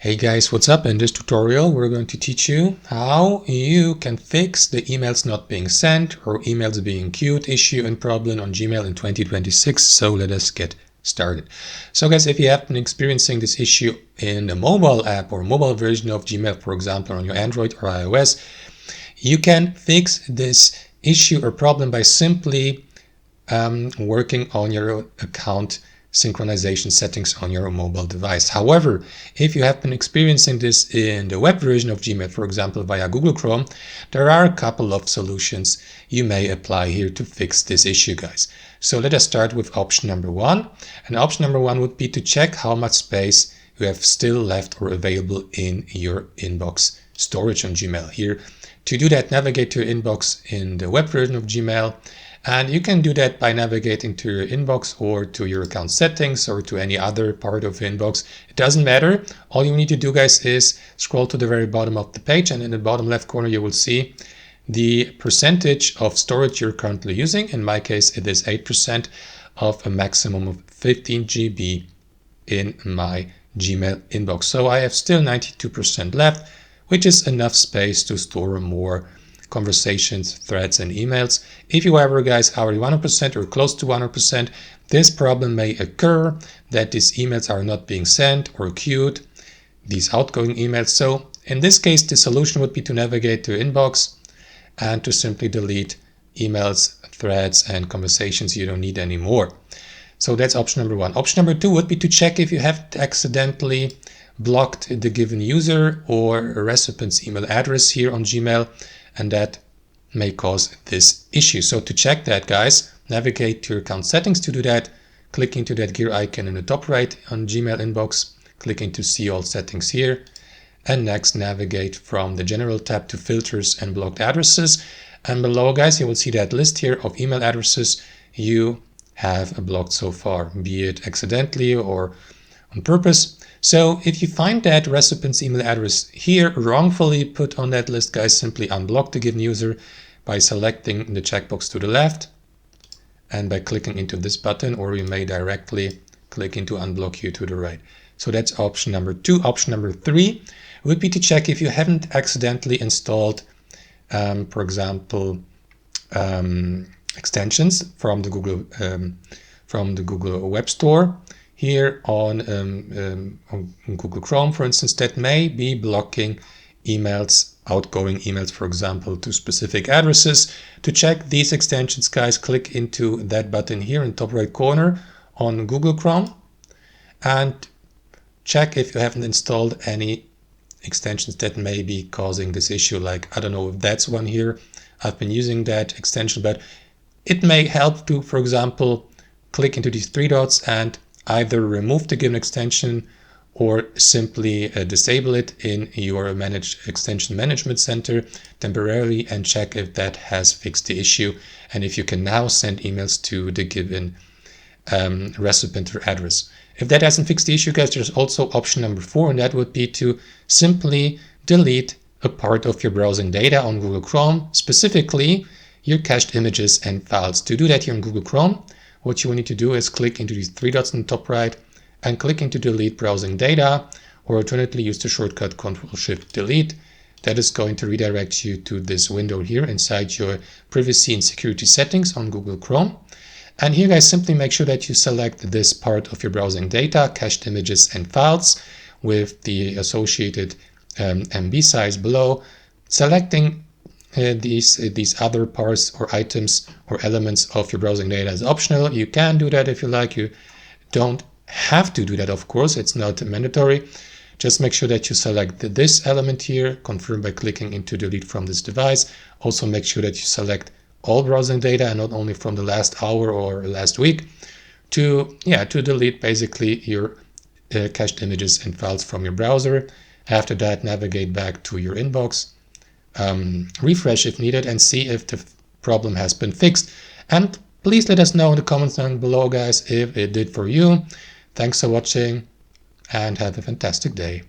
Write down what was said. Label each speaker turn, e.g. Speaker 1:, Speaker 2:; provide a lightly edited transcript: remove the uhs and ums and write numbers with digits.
Speaker 1: Hey guys, what's up? In this tutorial we're going to teach you how you can fix the emails not being sent or emails being queued issue and problem on Gmail in 2026. So let us get started. So guys, if you have been experiencing this issue in the mobile app or mobile version of Gmail, for example on your Android or iOS, you can fix this issue or problem by simply working on your account synchronization settings on your mobile device. However, if you have been experiencing this in the web version of Gmail, for example via Google Chrome, there are a couple of solutions you may apply here to fix this issue, guys. So let us start with option number one. And option number one would be to check how much space you have still left or available in your inbox storage on Gmail. Here, to do that, navigate to your inbox in the web version of Gmail. And you can do that by navigating to your inbox or to your account settings or to any other part of your inbox. It doesn't matter. All you need to do, guys, is scroll to the very bottom of the page, and in the bottom left corner you will see the percentage of storage you're currently using. In my case, it is 8% of a maximum of 15 GB in my Gmail inbox. So I have still 92% left, which is enough space to store more conversations, threads, and emails. If you ever, guys, are 100% or close to 100%, this problem may occur that these emails are not being sent or queued, these outgoing emails. So in this case, the solution would be to navigate to inbox and to simply delete emails, threads, and conversations you don't need anymore. So that's option number one. Option number two would be to check if you have accidentally blocked the given user or recipient's email address here on Gmail, and that may cause this issue. So to check that, guys, navigate to your account settings. To do that, click into that gear icon in the top right on Gmail inbox, click into see all settings here, and next navigate from the general tab to filters and blocked addresses. And below, guys, you will see that list here of email addresses you have blocked so far, be it accidentally or on purpose. So if you find that recipient's email address here wrongfully put on that list, guys, simply unblock the given user by selecting the checkbox to the left and by clicking into this button, or you may directly click into unblock here to the right. So that's option number two. Option number three would be to check if you haven't accidentally installed, for example, extensions from the Google Web Store. Here on Google Chrome, for instance, that may be blocking emails, outgoing emails, for example, to specific addresses. To check these extensions, guys, click into that button here in the top right corner on Google Chrome and check if you haven't installed any extensions that may be causing this issue. Like, I don't know if that's one here. I've been using that extension, but it may help to, for example, click into these three dots and either remove the given extension or simply disable it in your managed extension management center temporarily and check if that has fixed the issue and if you can now send emails to the given recipient or address. If that hasn't fixed the issue, guys, there's also option number four, and that would be to simply delete a part of your browsing data on Google Chrome, specifically your cached images and files. To do that here in Google Chrome, what you will need to do is click into these three dots in the top right and click into delete browsing data, or alternatively use the shortcut Ctrl+Shift+Delete. That is going to redirect you to this window here inside your privacy and security settings on Google Chrome. And here, guys, simply make sure that you select this part of your browsing data, cached images and files, with the associated MB size below. Selecting these other parts or items or elements of your browsing data is optional. You can do that if you like. You don't have to do that, of course. It's not mandatory. Just make sure that you select this element here, confirm by clicking into delete from this device. Also make sure that you select all browsing data and not only from the last hour or last week to delete basically your cached images and files from your browser. After that, navigate back to your inbox. Refresh if needed and see if the problem has been fixed. And please let us know in the comments down below, guys, if it did for you. Thanks for watching and have a fantastic day.